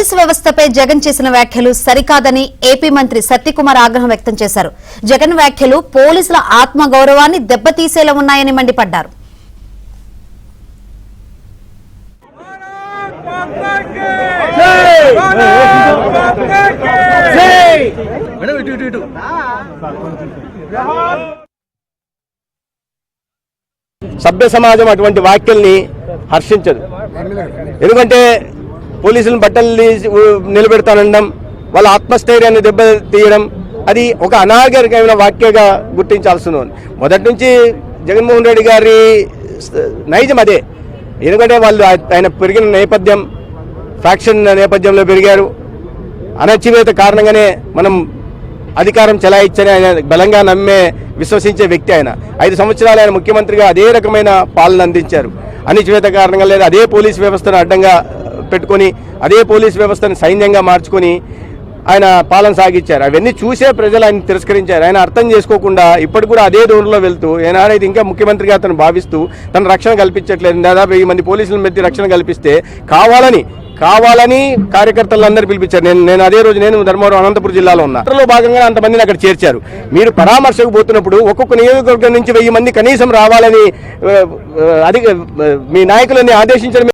Police వ్యవస్థపై జగన్ చేసిన వ్యాఖ్యలు సరికాదని ఏపీ మంత్రి సత్యకుమార్ ఆగ్రహం వ్యక్తం చేశారు. జగన్ వ్యాఖ్యలు పోలీసుల ఆత్మగౌరవాన్ని దెబ్బతీసేలా ఉన్నాయని మండిపడ్డారు. సభ్య సమాజం అటువంటి వ్యాఖ్యల్ని హర్షించదు. ఎందుకంటే పోలీసులను బట్టలు నిలబెడతానడం, వాళ్ళ ఆత్మస్థైర్యాన్ని దెబ్బతీయడం అది ఒక అనాగరికమైన వ్యాఖ్యగా గుర్తించాల్సింది. మొదటి నుంచి జగన్మోహన్ రెడ్డి గారి నైజం అదే. ఎందుకంటే వాళ్ళు ఆయన పెరిగిన నేపథ్యం ఫ్యాక్షన్ నేపథ్యంలో పెరిగారు. అణచివేత కారణంగానే మనం అధికారం చెలాయించని ఆయన బలంగా విశ్వసించే వ్యక్తి. ఆయన 5 సంవత్సరాలు ఆయన ముఖ్యమంత్రిగా అదే రకమైన పాలన అందించారు. అణచివేత కారణంగా లేదా అదే పోలీస్ వ్యవస్థను అడ్డంగా పెట్టుకొని అదే పోలీస్ వ్యవస్థను సైన్యంగా మార్చుకొని ఆయన పాలన సాగించారు. అవన్నీ చూసే ప్రజలు ఆయన తిరస్కరించారు. ఆయన అర్థం చేసుకోకుండా ఇప్పటికి కూడా అదే దూరంలో వెళ్తూ ఏనాడైతే ఇంకా ముఖ్యమంత్రిగా అతను భావిస్తూ తన రక్షణ కల్పించట్లేదు. దాదాపు 1000 మంది పోలీసులను పెట్టి రక్షణ కల్పిస్తే కావాలని కార్యకర్తలందరూ పిలిపించారు. నేను అదే రోజు నేను ధర్మవరం అనంతపురం జిల్లాలో ఉన్నా. భాగంగా అంతమందిని అక్కడ చేర్చారు. మీరు పరామర్శకు పోతున్నప్పుడు ఒక్కొక్క నియోజకవర్గం నుంచి 1000 మంది కనీసం రావాలని మీ నాయకులని ఆదేశించడం